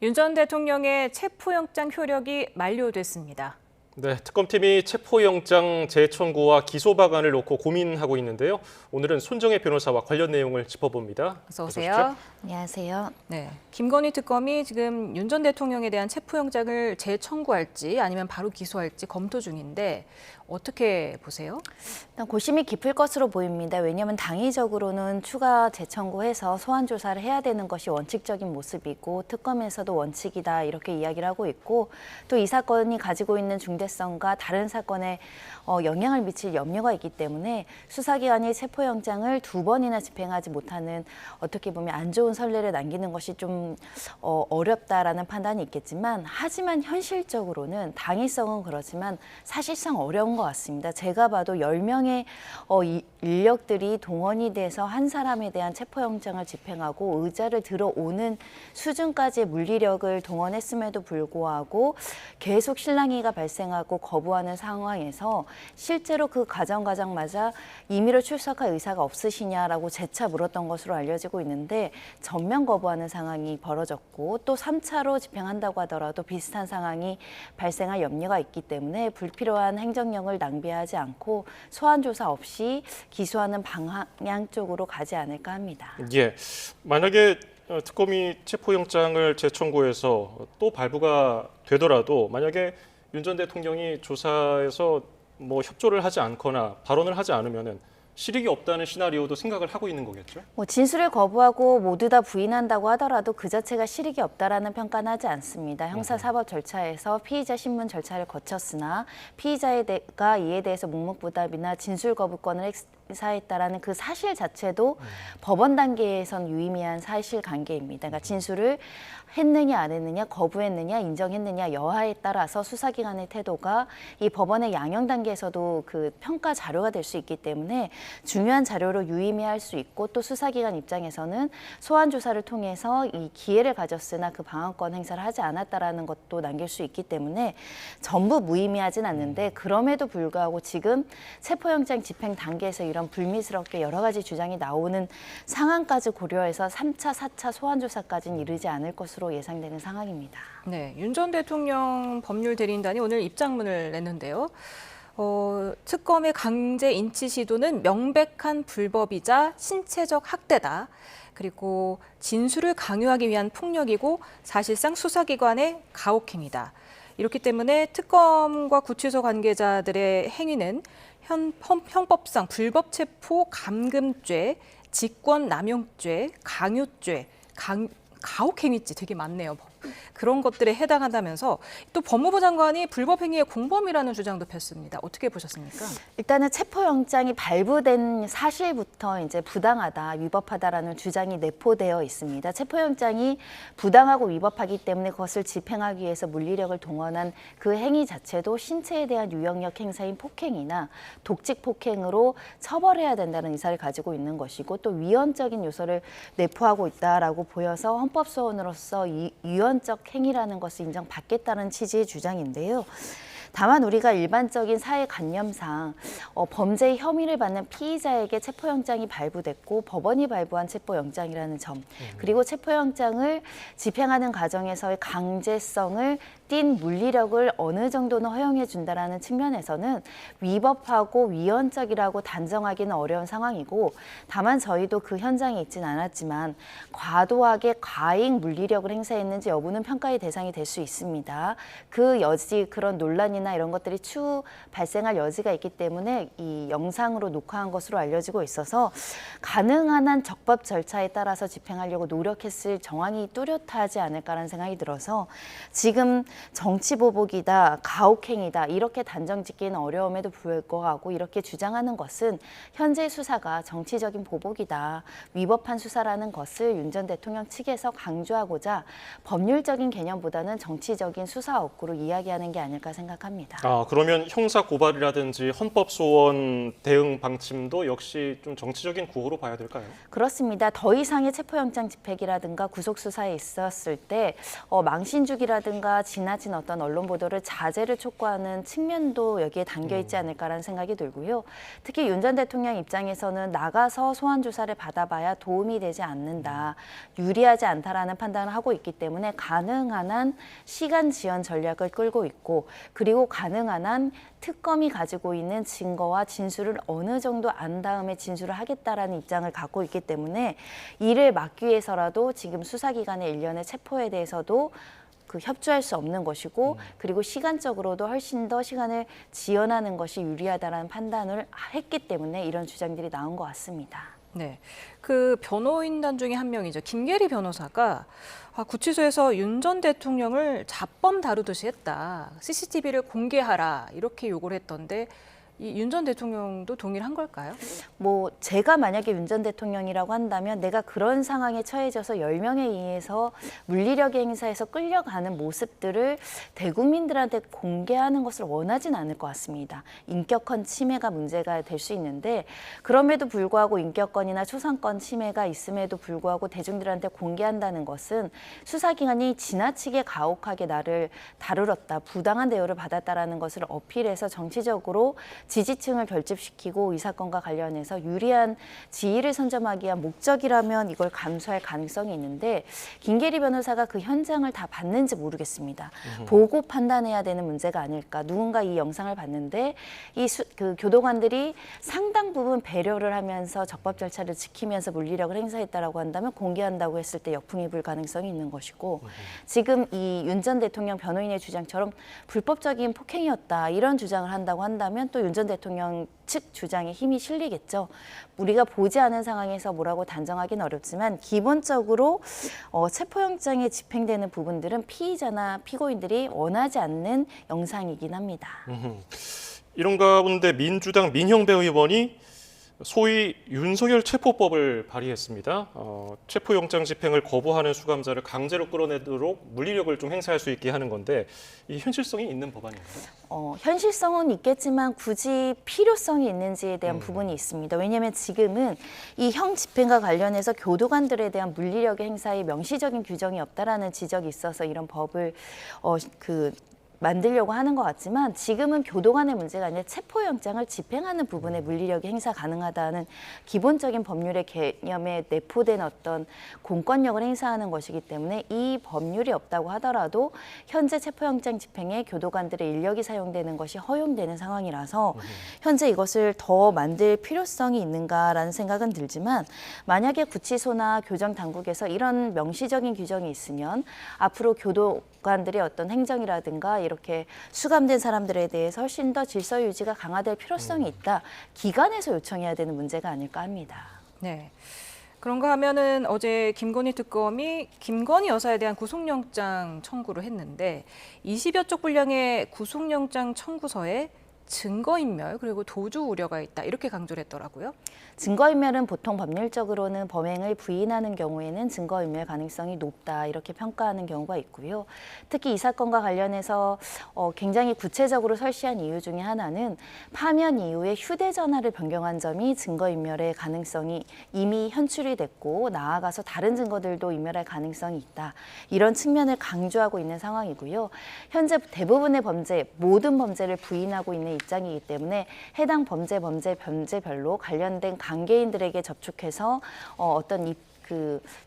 윤 전 대통령의 체포영장 효력이 만료됐습니다. 네, 특검팀이 체포영장 재청구와 기소 방안을 놓고 고민하고 있는데요. 오늘은 손정혜 변호사와 관련 내용을 짚어봅니다. 어서 오세요. 안녕하세요. 네, 김건희 특검이 지금 윤 전 대통령에 대한 체포영장을 재청구할지 아니면 바로 기소할지 검토 중인데 어떻게 보세요? 일단 고심이 깊을 것으로 보입니다. 왜냐하면 당위적으로는 추가 재청구해서 소환 조사를 해야 되는 것이 원칙적인 모습이고 특검에서도 원칙이다 이렇게 이야기를 하고 있고 또 이 사건이 가지고 있는 중대성과 다른 사건에 영향을 미칠 염려가 있기 때문에 수사기관이 체포영장을 2번이나 집행하지 못하는 어떻게 보면 안 좋은 선례를 남기는 것이 좀 어렵다라는 판단이 있겠지만 하지만 현실적으로는 당위성은 그렇지만 사실상 어려운 것 같습니다. 제가 봐도 10명의 인력들이 동원이 돼서 한 사람에 대한 체포영장을 집행하고 의자를 들어오는 수준까지의 물리력을 동원했음에도 불구하고 계속 실랑이가 발생하고 거부하는 상황에서 실제로 그 가정마자 임의로 출석할 의사가 없으시냐라고 재차 물었던 것으로 알려지고 있는데 전면 거부하는 상황이 벌어졌고 또 3차로 집행한다고 하더라도 비슷한 상황이 발생할 염려가 있기 때문에 불필요한 행정력을 낭비하지 않고 소환 조사 없이 기소하는 방향 쪽으로 가지 않을까 합니다. 예, 만약에 특검이 체포영장을 재청구해서 또 발부가 되더라도 만약에 윤 전 대통령이 조사에서 협조를 하지 않거나 발언을 하지 않으면은 실익이 없다는 시나리오도 생각을 하고 있는 거겠죠? 진술을 거부하고 모두 다 부인한다고 하더라도 그 자체가 실익이 없다라는 평가는 하지 않습니다. 형사사법 절차에서 피의자 신문 절차를 거쳤으나 피의자가 이에 대해서 묵묵부답이나 진술 거부권을 행사했다라는 그 사실 자체도 법원 단계에선 유의미한 사실관계입니다. 그러니까 진술을 했느냐 안 했느냐, 거부했느냐, 인정했느냐 여하에 따라서 수사기관의 태도가 이 법원의 양형 단계에서도 그 평가 자료가 될 수 있기 때문에 중요한 자료로 유의미할 수 있고 또 수사기관 입장에서는 소환 조사를 통해서 이 기회를 가졌으나 그 방어권 행사를 하지 않았다라는 것도 남길 수 있기 때문에 전부 무의미하진 않는데 그럼에도 불구하고 지금 체포영장 집행 단계에서 이런 불미스럽게 여러 가지 주장이 나오는 상황까지 고려해서 3차, 4차 소환 조사까지는 이르지 않을 것으로 예상되는 상황입니다. 네, 윤 전 대통령 법률 대리인단이 오늘 입장문을 냈는데요. 특검의 강제 인치 시도는 명백한 불법이자 신체적 학대다. 그리고 진술을 강요하기 위한 폭력이고 사실상 수사기관의 가혹행위다. 이렇기 때문에 특검과 구치소 관계자들의 행위는 형법상 불법체포 감금죄, 직권남용죄, 강요죄, 가혹행위죄 되게 많네요. 그런 것들에 해당한다면서 또 법무부 장관이 불법행위의 공범이라는 주장도 폈습니다. 어떻게 보셨습니까? 일단은 체포영장이 발부된 사실부터 이제 부당하다, 위법하다라는 주장이 내포되어 있습니다. 체포영장이 부당하고 위법하기 때문에 그것을 집행하기 위해서 물리력을 동원한 그 행위 자체도 신체에 대한 유형력 행사인 폭행이나 독직 폭행으로 처벌해야 된다는 의사를 가지고 있는 것이고 또 위헌적인 요소를 내포하고 있다라고 보여서 헌법소원으로서 위헌적 행위라는 것을 인정받겠다는 취지의 주장인데요. 다만 우리가 일반적인 사회관념상 범죄의 혐의를 받는 피의자에게 체포영장이 발부됐고 법원이 발부한 체포영장이라는 점 그리고 체포영장을 집행하는 과정에서의 강제성을 띈 물리력을 어느 정도는 허용해 준다라는 측면에서는 위법하고 위헌적이라고 단정하기는 어려운 상황이고 다만 저희도 그 현장에 있진 않았지만 과도하게 과잉 물리력을 행사했는지 여부는 평가의 대상이 될 수 있습니다. 그 여지 그런 논란이나 이런 것들이 추후 발생할 여지가 있기 때문에 이 영상으로 녹화한 것으로 알려지고 있어서 가능한 한 적법 절차에 따라서 집행하려고 노력했을 정황이 뚜렷하지 않을까라는 생각이 들어서 지금 정치보복이다, 가혹행위다 이렇게 단정짓기는 어려움에도 불구하고 이렇게 주장하는 것은 현재 수사가 정치적인 보복이다, 위법한 수사라는 것을 윤 전 대통령 측에서 강조하고자 법률적인 개념보다는 정치적인 수사 업구로 이야기하는 게 아닐까 생각합니다. 생각합니다. 그러면 형사 고발이라든지 헌법 소원 대응 방침도 역시 좀 정치적인 구호로 봐야 될까요? 그렇습니다. 더 이상의 체포영장 집행이라든가 구속 수사에 있었을 때 망신주기라든가 지나친 어떤 언론 보도를 자제를 촉구하는 측면도 여기에 담겨 있지 않을까라는 생각이 들고요. 특히 윤 전 대통령 입장에서는 나가서 소환 조사를 받아봐야 도움이 되지 않는다, 유리하지 않다라는 판단을 하고 있기 때문에 가능한 한 시간 지연 전략을 끌고 있고, 그리고 가능한 한 특검이 가지고 있는 증거와 진술을 어느 정도 안 다음에 진술을 하겠다라는 입장을 갖고 있기 때문에 이를 막기 위해서라도 지금 수사기관의 일련의 체포에 대해서도 협조할 수 없는 것이고, 그리고 시간적으로도 훨씬 더 시간을 지연하는 것이 유리하다라는 판단을 했기 때문에 이런 주장들이 나온 것 같습니다. 네, 그 변호인단 중에 한 명이죠. 김계리 변호사가 구치소에서 윤 전 대통령을 잡범 다루듯이 했다, CCTV를 공개하라, 이렇게 요구를 했던데 이 윤 전 대통령도 동의를 한 걸까요? 제가 만약에 윤 전 대통령이라고 한다면 내가 그런 상황에 처해져서 10명에 의해서 물리력 행사에서 끌려가는 모습들을 대국민들한테 공개하는 것을 원하진 않을 것 같습니다. 인격권 침해가 문제가 될 수 있는데, 그럼에도 불구하고 인격권이나 초상권 침해가 있음에도 불구하고 대중들한테 공개한다는 것은 수사기관이 지나치게 가혹하게 나를 다루었다, 부당한 대우를 받았다라는 것을 어필해서 정치적으로 지지층을 결집시키고 이 사건과 관련해서 유리한 지위를 선점하기 위한 목적이라면 이걸 감수할 가능성이 있는데, 김계리 변호사가 그 현장을 다 봤는지 모르겠습니다. 보고 판단해야 되는 문제가 아닐까. 누군가 이 영상을 봤는데 그 교도관들이 상당 부분 배려를 하면서 적법 절차를 지키면서 물리력을 행사했다라고 한다면 공개한다고 했을 때 역풍이 불 가능성이 있는 것이고, 지금 이 윤 전 대통령 변호인의 주장처럼 불법적인 폭행이었다, 이런 주장을 한다고 한다면 또 윤 전 대통령 측 주장에 힘이 실리겠죠. 우리가 보지 않은 상황에서 뭐라고 단정하기는 어렵지만 기본적으로 체포영장에 집행되는 부분들은 피의자나 피고인들이 원하지 않는 영상이긴 합니다. 이런 가운데 민주당 민형배 의원이 소위 윤석열 체포법을 발의했습니다. 체포영장 집행을 거부하는 수감자를 강제로 끌어내도록 물리력을 좀 행사할 수 있게 하는 건데, 이 현실성이 있는 법안인가요? 현실성은 있겠지만 굳이 필요성이 있는지에 대한 부분이 있습니다. 왜냐하면 지금은 이 형 집행과 관련해서 교도관들에 대한 물리력의 행사에 명시적인 규정이 없다라는 지적이 있어서 이런 법을 만들려고 하는 것 같지만, 지금은 교도관의 문제가 아니라 체포영장을 집행하는 부분에 물리력이 행사 가능하다는 기본적인 법률의 개념에 내포된 어떤 공권력을 행사하는 것이기 때문에 이 법률이 없다고 하더라도 현재 체포영장 집행에 교도관들의 인력이 사용되는 것이 허용되는 상황이라서 현재 이것을 더 만들 필요성이 있는가라는 생각은 들지만, 만약에 구치소나 교정당국에서 이런 명시적인 규정이 있으면 앞으로 교도관들의 어떤 행정이라든가 이렇게 수감된 사람들에 대해서 훨씬 더 질서 유지가 강화될 필요성이 있다, 기관에서 요청해야 되는 문제가 아닐까 합니다. 네. 그런가 하면은 어제 김건희 특검이 김건희 여사에 대한 구속영장 청구를 했는데 20여 쪽 분량의 구속영장 청구서에 증거인멸 그리고 도주 우려가 있다, 이렇게 강조를 했더라고요. 증거인멸은 보통 법률적으로는 범행을 부인하는 경우에는 증거인멸 가능성이 높다, 이렇게 평가하는 경우가 있고요. 특히 이 사건과 관련해서 굉장히 구체적으로 설시한 이유 중에 하나는 파면 이후에 휴대전화를 변경한 점이 증거인멸의 가능성이 이미 현출이 됐고 나아가서 다른 증거들도 인멸할 가능성이 있다, 이런 측면을 강조하고 있는 상황이고요. 현재 대부분의 모든 범죄를 부인하고 있는 입장이기 때문에 해당 범죄별로 관련된 관계인들에게 접촉해서 어떤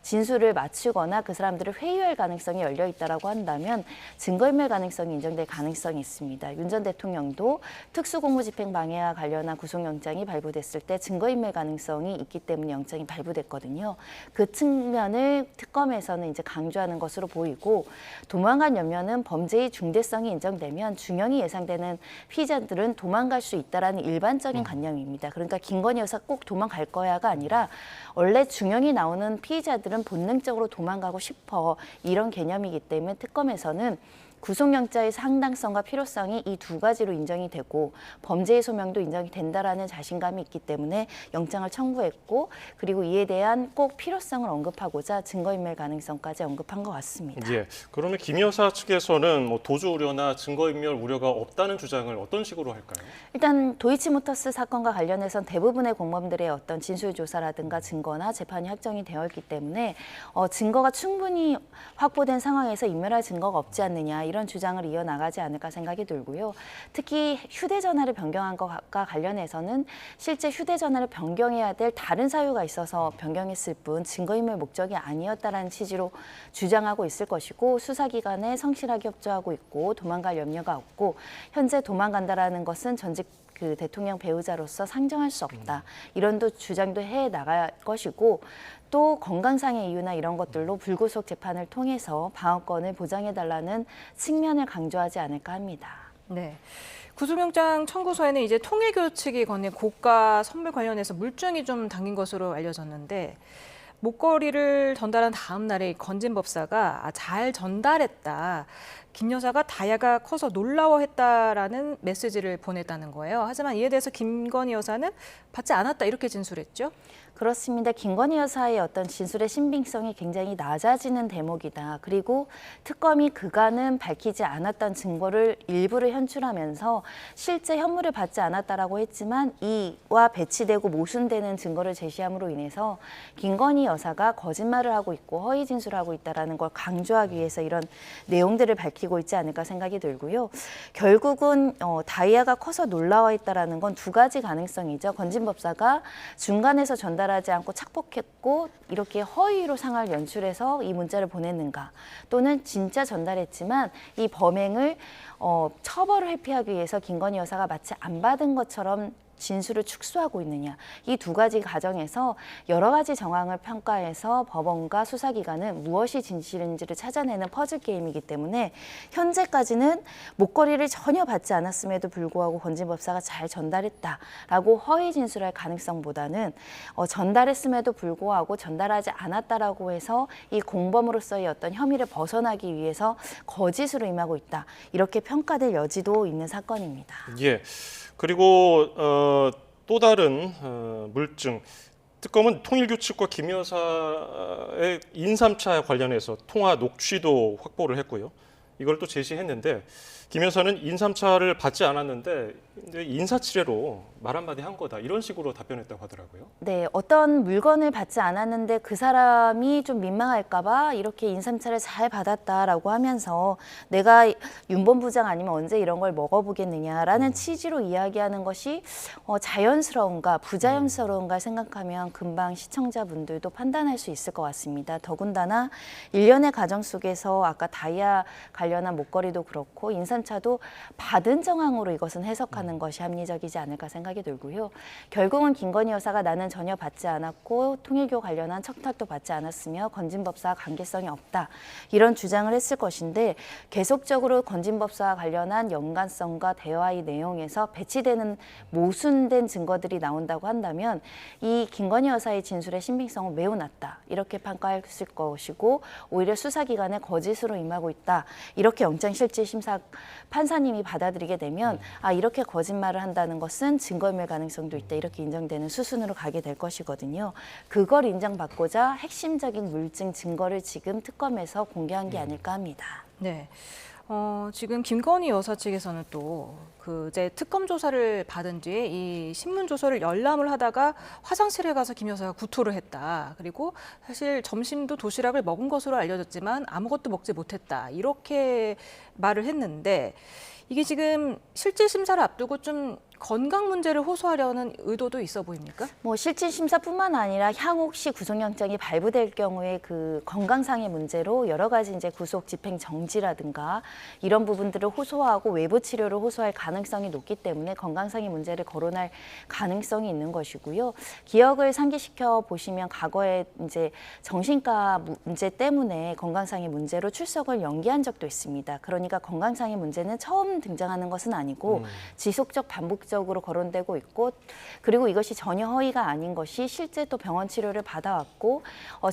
진술을 맞추거나 그 사람들을 회유할 가능성이 열려 있다라고 한다면 증거인멸 가능성이 인정될 가능성이 있습니다. 윤 전 대통령도 특수공무집행 방해와 관련한 구속영장이 발부됐을 때 증거인멸 가능성이 있기 때문에 영장이 발부됐거든요. 그 측면을 특검에서는 이제 강조하는 것으로 보이고, 도망간 염려는 범죄의 중대성이 인정되면 중형이 예상되는 피의자들은 도망갈 수 있다라는 일반적인 관념입니다. 그러니까 김건희 여사 꼭 도망갈 거야가 아니라 원래 중형이 나오는 피의자들은 본능적으로 도망가고 싶어, 이런 개념이기 때문에 특검에서는 구속영장의 상당성과 필요성이 이 두 가지로 인정이 되고 범죄의 소명도 인정이 된다라는 자신감이 있기 때문에 영장을 청구했고 그리고 이에 대한 꼭 필요성을 언급하고자 증거인멸 가능성까지 언급한 것 같습니다. 예. 그러면 김 여사 측에서는 뭐 도주 우려나 증거인멸 우려가 없다는 주장을 어떤 식으로 할까요? 일단 도이치모터스 사건과 관련해선 대부분의 공범들의 어떤 진술조사라든가 증거나 재판이 확정이 되어 있기 때문에 증거가 충분히 확보된 상황에서 인멸할 증거가 없지 않느냐 이런 주장을 이어나가지 않을까 생각이 들고요. 특히 휴대전화를 변경한 것과 관련해서는 실제 휴대전화를 변경해야 될 다른 사유가 있어서 변경했을 뿐 증거인멸 목적이 아니었다라는 취지로 주장하고 있을 것이고 수사기관에 성실하게 협조하고 있고 도망갈 염려가 없고 현재 도망간다라는 것은 전직 그 대통령 배우자로서 상정할 수 없다. 이런 주장도 해 나갈 것이고 또 건강상의 이유나 이런 것들로 불구속 재판을 통해서 방어권을 보장해달라는 측면을 강조하지 않을까 합니다. 네. 구속영장 청구서에는 이제 통일교 측이 건넨 고가 선물 관련해서 물증이 좀 담긴 것으로 알려졌는데 목걸이를 전달한 다음 날에 건진 법사가 잘 전달했다. 김 여사가 다이아가 커서 놀라워했다라는 메시지를 보냈다는 거예요. 하지만 이에 대해서 김건희 여사는 받지 않았다 이렇게 진술했죠. 그렇습니다. 김건희 여사의 어떤 진술의 신빙성이 굉장히 낮아지는 대목이다. 그리고 특검이 그간은 밝히지 않았던 증거를 일부를 현출하면서 실제 현물을 받지 않았다라고 했지만 이와 배치되고 모순되는 증거를 제시함으로 인해서 김건희 여사가 거짓말을 하고 있고 허위 진술을 하고 있다는 걸 강조하기 위해서 이런 내용들을 밝히고 있지 않을까 생각이 들고요. 결국은 다이아가 커서 놀라워했다라는 건 두 가지 가능성이죠. 건진 법사가 중간에서 전달하지 않고 착복했고 이렇게 허위로 상황을 연출해서 이 문자를 보냈는가 또는 진짜 전달했지만 이 범행을 처벌을 회피하기 위해서 김건희 여사가 마치 안 받은 것처럼 진술을 축소하고 있느냐 이 두 가지 과정에서 여러 가지 정황을 평가해서 법원과 수사기관은 무엇이 진실인지를 찾아내는 퍼즐 게임이기 때문에 현재까지는 목걸이를 전혀 받지 않았음에도 불구하고 건진 법사가 잘 전달했다라고 허위 진술할 가능성보다는 전달했음에도 불구하고 전달하지 않았다라고 해서 이 공범으로서의 어떤 혐의를 벗어나기 위해서 거짓으로 임하고 있다 이렇게 평가될 여지도 있는 사건입니다. 예. 그리고 또 다른 물증. 특검은 통일교 측과 김 여사의 인삼차 관련해서 통화 녹취도 확보를 했고요. 이걸 또 제시했는데 김 여사는 인삼차를 받지 않았는데 인사치레로 말 한마디 한 거다 이런 식으로 답변했다고 하더라고요. 네, 어떤 물건을 받지 않았는데 그 사람이 좀 민망할까 봐 이렇게 인삼차를 잘 받았다라고 하면서 내가 윤본부장 아니면 언제 이런 걸 먹어보겠느냐라는 취지로 이야기하는 것이 자연스러운가 부자연스러운가 생각하면 금방 시청자분들도 판단할 수 있을 것 같습니다. 더군다나 일련의 과정 속에서 아까 다이아 관련한 목걸이도 그렇고 인삼차도 받은 정황으로 이것은 해석하는 것이 합리적이지 않을까 생각이 들고요. 결국은 김건희 여사가 나는 전혀 받지 않았고 통일교 관련한 청탁도 받지 않았으며 건진 법사와 관계성이 없다. 이런 주장을 했을 것인데 계속적으로 건진 법사와 관련한 연관성과 대화의 내용에서 배치되는 모순된 증거들이 나온다고 한다면 이 김건희 여사의 진술의 신빙성은 매우 낮다. 이렇게 평가했을 것이고 오히려 수사기관에 거짓으로 임하고 있다. 이렇게 영장실질심사 판사님이 받아들이게 되면 이렇게 거짓말을 한다는 것은 증거인멸 가능성도 있다. 이렇게 인정되는 수순으로 가게 될 것이거든요. 그걸 인정받고자 핵심적인 물증 증거를 지금 특검에서 공개한 게 아닐까 합니다. 네. 지금 김건희 여사 측에서는 또 이제 특검 조사를 받은 뒤에 이 신문 조서를 열람을 하다가 화장실에 가서 김 여사가 구토를 했다. 그리고 사실 점심도 도시락을 먹은 것으로 알려졌지만 아무것도 먹지 못했다. 이렇게 말을 했는데 이게 지금 실질 심사를 앞두고 좀 건강 문제를 호소하려는 의도도 있어 보입니까? 실질 심사뿐만 아니라 향후 혹시 구속영장이 발부될 경우에 그 건강상의 문제로 여러 가지 이제 구속 집행 정지라든가 이런 부분들을 호소하고 외부 치료를 호소할 가능성이 높기 때문에 건강상의 문제를 거론할 가능성이 있는 것이고요. 기억을 상기시켜 보시면 과거에 이제 정신과 문제 때문에 건강상의 문제로 출석을 연기한 적도 있습니다. 그러니까 건강상의 문제는 처음 등장하는 것은 아니고 지속적 반복 지속적으로 거론되고 있고 그리고 이것이 전혀 허위가 아닌 것이 실제 또 병원 치료를 받아왔고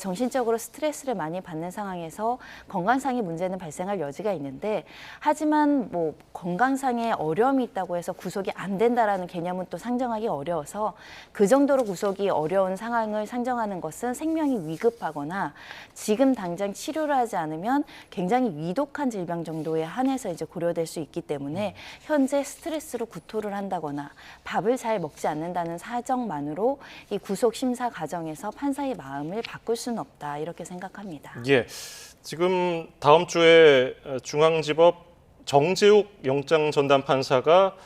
정신적으로 스트레스를 많이 받는 상황에서 건강상의 문제는 발생할 여지가 있는데 하지만 뭐 건강상의 어려움이 있다고 해서 구속이 안 된다라는 개념은 또 상정하기 어려워서 그 정도로 구속이 어려운 상황을 상정하는 것은 생명이 위급하거나 지금 당장 치료를 하지 않으면 굉장히 위독한 질병 정도에 한해서 이제 고려될 수 있기 때문에 현재 스트레스로 구토를 한다거나 밥을 잘 먹지 않는다는 사정만으로 이 구속 심사 과정에서 판사의 마음을 바꿀 수는 없다 이렇게 생각합니다. 예, 지금 다음 주에 중앙지법 정재욱 영장 전담 판사가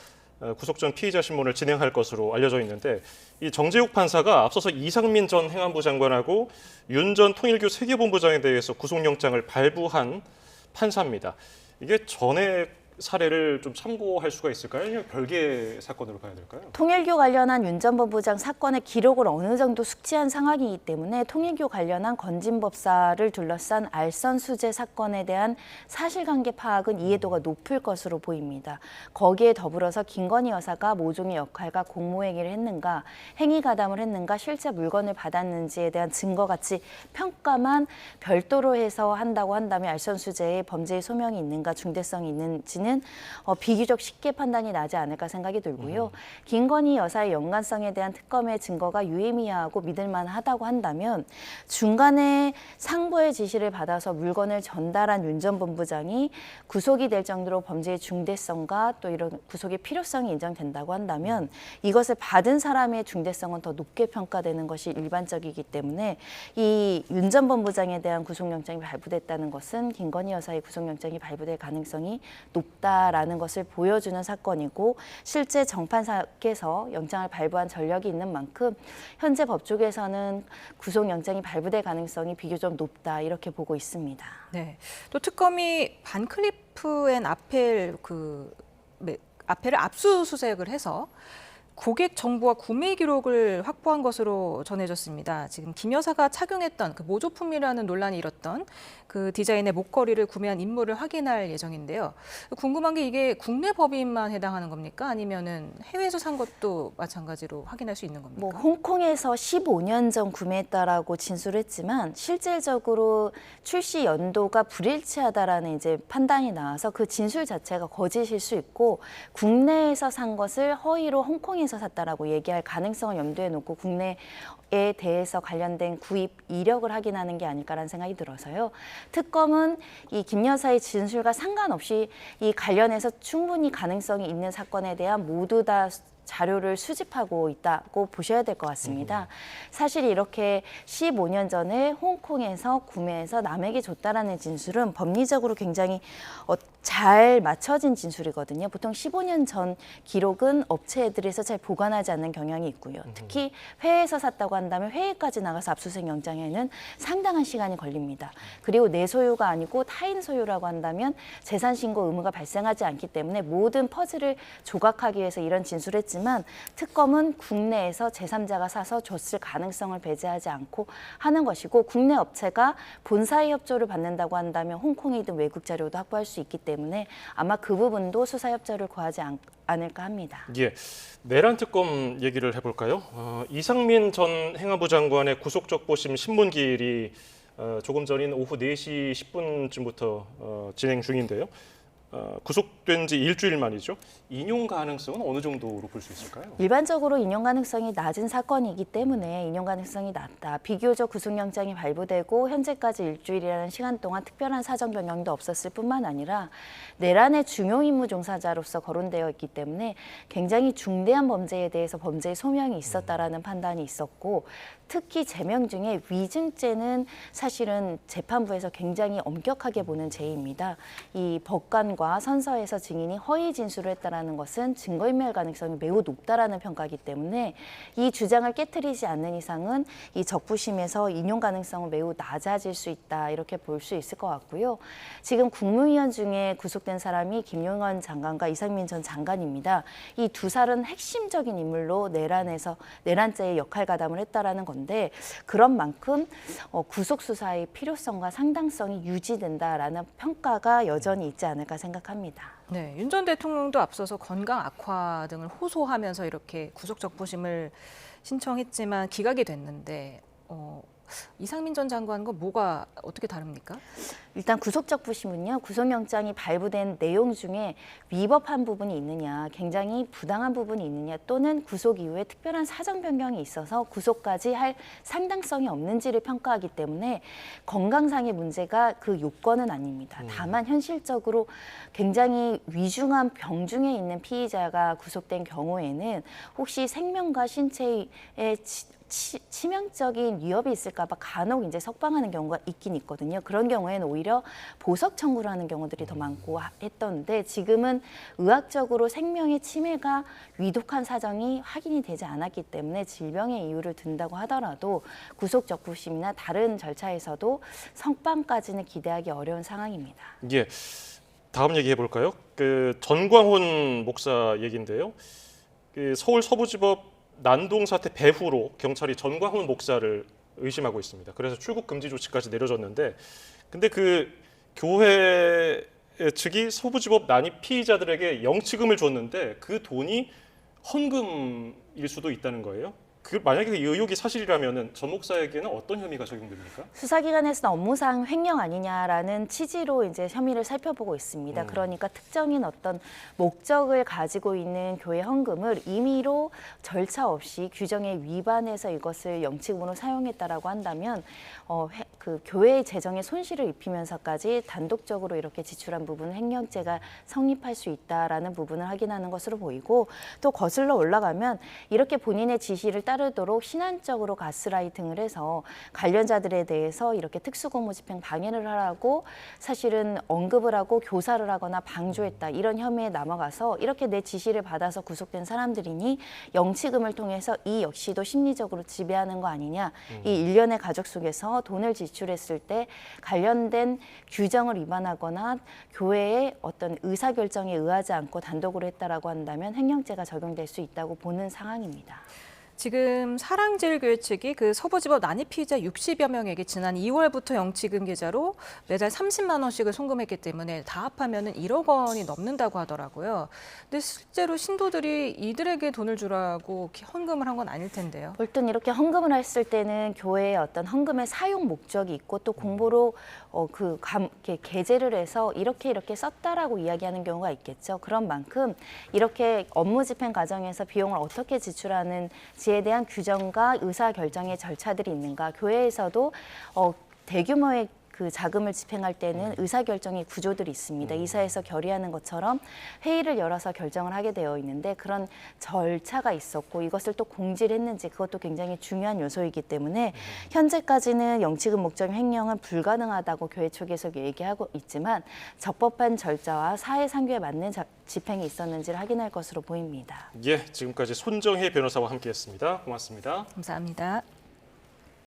구속 전 피의자 신문을 진행할 것으로 알려져 있는데 이 정재욱 판사가 앞서서 이상민 전 행안부 장관하고 윤 전 통일교 세계본부장에 대해서 구속영장을 발부한 판사입니다. 이게 전에 사례를 좀 참고할 수가 있을까요? 아니면 별개의 사건으로 봐야 될까요? 통일교 관련한 윤 전 본부장 사건의 기록을 어느 정도 숙지한 상황이기 때문에 통일교 관련한 건진법사를 둘러싼 알선 수재 사건에 대한 사실관계 파악은 이해도가 높을 것으로 보입니다. 거기에 더불어서 김건희 여사가 모종의 역할과 공모행위를 했는가, 행위가담을 했는가, 실제 물건을 받았는지에 대한 증거같이 평가만 별도로 해서 한다고 한다면 알선 수재에 범죄의 소명이 있는가, 중대성이 있는지는 비교적 쉽게 판단이 나지 않을까 생각이 들고요. 김건희 여사의 연관성에 대한 특검의 증거가 유의미하고 믿을만하다고 한다면 중간에 상부의 지시를 받아서 물건을 전달한 윤 전 본부장이 구속이 될 정도로 범죄의 중대성과 또 이런 구속의 필요성이 인정된다고 한다면 이것을 받은 사람의 중대성은 더 높게 평가되는 것이 일반적이기 때문에 이 윤 전 본부장에 대한 구속영장이 발부됐다는 것은 김건희 여사의 구속영장이 발부될 가능성이 높다라는 것을 보여주는 사건이고 실제 정판사께서 영장을 발부한 전력이 있는 만큼 현재 법조계에서는 구속영장이 발부될 가능성이 비교적 높다 이렇게 보고 있습니다. 네. 또 특검이 반클리프 앤 아펠 아펠을 압수수색을 해서 고객 정보와 구매 기록을 확보한 것으로 전해졌습니다. 지금 김 여사가 착용했던 그 모조품이라는 논란이 일었던 그 디자인의 목걸이를 구매한 인물을 확인할 예정인데요. 궁금한 게 이게 국내 법인만 해당하는 겁니까? 아니면은 해외에서 산 것도 마찬가지로 확인할 수 있는 겁니까? 뭐 홍콩에서 15년 전 구매했다라고 진술했지만 실질적으로 출시 연도가 불일치하다라는 이제 판단이 나와서 그 진술 자체가 거짓일 수 있고 국내에서 산 것을 허위로 홍콩에서 샀다라고 얘기할 가능성을 염두에 놓고 국내에 대해서 관련된 구입 이력을 확인하는 게 아닐까라는 생각이 들어서요. 특검은 이 김 여사의 진술과 상관없이 이 관련해서 충분히 가능성이 있는 사건에 대한 모두 다 자료를 수집하고 있다고 보셔야 될 것 같습니다. 사실 이렇게 15년 전에 홍콩에서 구매해서 남에게 줬다라는 진술은 법리적으로 굉장히 잘 맞춰진 진술이거든요. 보통 15년 전 기록은 업체들에서 잘 보관하지 않는 경향이 있고요. 특히 해외에서 샀다고 한다면 해외까지 나가서 압수수색 영장에는 상당한 시간이 걸립니다. 그리고 내 소유가 아니고 타인 소유라고 한다면 재산 신고 의무가 발생하지 않기 때문에 모든 퍼즐을 조각하기 위해서 이런 진술을 했지만 특검은 국내에서 제3자가 사서 줬을 가능성을 배제하지 않고 하는 것이고 국내 업체가 본사의 협조를 받는다고 한다면 홍콩이든 외국 자료도 확보할 수 있기 때문에 아마 그 부분도 수사 협조를 구하지 않을까 합니다. 예, 내란 특검 얘기를 해볼까요? 이상민 전 행안부 장관의 구속적보심 신문기일이 조금 전인 오후 4시 10분쯤부터 진행 중인데요. 구속된 지 일주일 만이죠. 인용 가능성은 어느 정도로 볼 수 있을까요? 일반적으로 인용 가능성이 낮은 사건이기 때문에 인용 가능성이 낮다. 비교적 구속영장이 발부되고 현재까지 일주일이라는 시간 동안 특별한 사정 변경도 없었을 뿐만 아니라 내란의 중요 임무 종사자로서 거론되어 있기 때문에 굉장히 중대한 범죄에 대해서 범죄의 소명이 있었다라는 판단이 있었고 특히 제명 중에 위증죄는 사실은 재판부에서 굉장히 엄격하게 보는 죄입니다. 이 법관과 선서에서 증인이 허위 진술을 했다라는 것은 증거인멸 가능성이 매우 높다라는 평가이기 때문에 이 주장을 깨트리지 않는 이상은 이 적부심에서 인용 가능성은 매우 낮아질 수 있다 이렇게 볼 수 있을 것 같고요. 지금 국무위원 중에 구속된 사람이 김용현 장관과 이상민 전 장관입니다. 이 두 사람은 핵심적인 인물로 내란죄의 역할 가담을 했다라는 건데 그런 만큼 구속 수사의 필요성과 상당성이 유지된다라는 평가가 여전히 있지 않을까 생각합니다. 생각합니다. 네, 윤 전 대통령도 앞서서 건강 악화 등을 호소하면서 이렇게 구속 적부심을 신청했지만 기각이 됐는데 이상민 전 장관과 뭐가 어떻게 다릅니까? 일단 구속적부심은요, 구속영장이 발부된 내용 중에 위법한 부분이 있느냐, 굉장히 부당한 부분이 있느냐, 또는 구속 이후에 특별한 사정 변경이 있어서 구속까지 할 상당성이 없는지를 평가하기 때문에 건강상의 문제가 그 요건은 아닙니다. 다만 현실적으로 굉장히 위중한 병 중에 있는 피의자가 구속된 경우에는 혹시 생명과 신체에 치명적인 위협이 있을까 봐 간혹 이제 석방하는 경우가 있긴 있거든요. 그런 경우에는 오히려 보석 청구를 하는 경우들이 더 많고 했던데, 지금은 의학적으로 생명의 침해가 위독한 사정이 확인이 되지 않았기 때문에 질병의 이유를 든다고 하더라도 구속 적부심이나 다른 절차에서도 석방까지는 기대하기 어려운 상황입니다. 예, 다음 얘기해 볼까요? 그 전광훈 목사 얘기인데요. 그 서울 서부지법 난동 사태 배후로 경찰이 전광훈 목사를 의심하고 있습니다. 그래서 출국 금지 조치까지 내려졌는데, 근데 그 교회 측이 서부지법 난입 피의자들에게 영치금을 줬는데 그 돈이 헌금일 수도 있다는 거예요. 그 만약에 이 의혹이 사실이라면은 전 목사에게는 어떤 혐의가 적용됩니까? 수사기관에서는 업무상 횡령 아니냐라는 취지로 이제 혐의를 살펴보고 있습니다. 그러니까 특정인 어떤 목적을 가지고 있는 교회 헌금을 임의로 절차 없이 규정에 위반해서 이것을 영치금으로 사용했다라고 한다면 그 교회의 재정에 손실을 입히면서까지 단독적으로 이렇게 지출한 부분은 횡령죄가 성립할 수 있다라는 부분을 확인하는 것으로 보이고, 또 거슬러 올라가면 이렇게 본인의 지시를 따르도록 신안적으로 가스라이팅을 해서 관련자들에 대해서 이렇게 특수공무집행 방해를 하라고 사실은 언급을 하고 교사를 하거나 방조했다, 이런 혐의에 넘어가서 이렇게 내 지시를 받아서 구속된 사람들이니 영치금을 통해서 이 역시도 심리적으로 지배하는 거 아니냐. 이 일련의 가족 속에서 돈을 지출했을 때 관련된 규정을 위반하거나 교회의 어떤 의사결정에 의하지 않고 단독으로 했다라고 한다면 횡령죄가 적용될 수 있다고 보는 상황입니다. 지금 사랑제일교회 측이 그 서부지법 난입 피의자 60여 명에게 지난 2월부터 영치금 계좌로 매달 30만 원씩을 송금했기 때문에 다 합하면은 1억 원이 넘는다고 하더라고요. 근데 실제로 신도들이 이들에게 돈을 주라고 헌금을 한 건 아닐 텐데요. 보통 이렇게 헌금을 했을 때는 교회의 어떤 헌금의 사용 목적이 있고 또 공보로 이렇게 게재를 해서 이렇게 썼다라고 이야기하는 경우가 있겠죠. 그런 만큼 이렇게 업무 집행 과정에서 비용을 어떻게 지출하는지에 대한 규정과 의사 결정의 절차들이 있는가. 교회에서도 대규모의 그 자금을 집행할 때는 의사결정의 구조들이 있습니다. 이사에서 결의하는 것처럼 회의를 열어서 결정을 하게 되어 있는데, 그런 절차가 있었고 이것을 또 공지를 했는지, 그것도 굉장히 중요한 요소이기 때문에 현재까지는 영치금 목적 횡령은 불가능하다고 교회 쪽에서 얘기하고 있지만 적법한 절차와 사회상규에 맞는 집행이 있었는지를 확인할 것으로 보입니다. 예, 지금까지 손정혜 변호사와 함께했습니다. 고맙습니다. 감사합니다.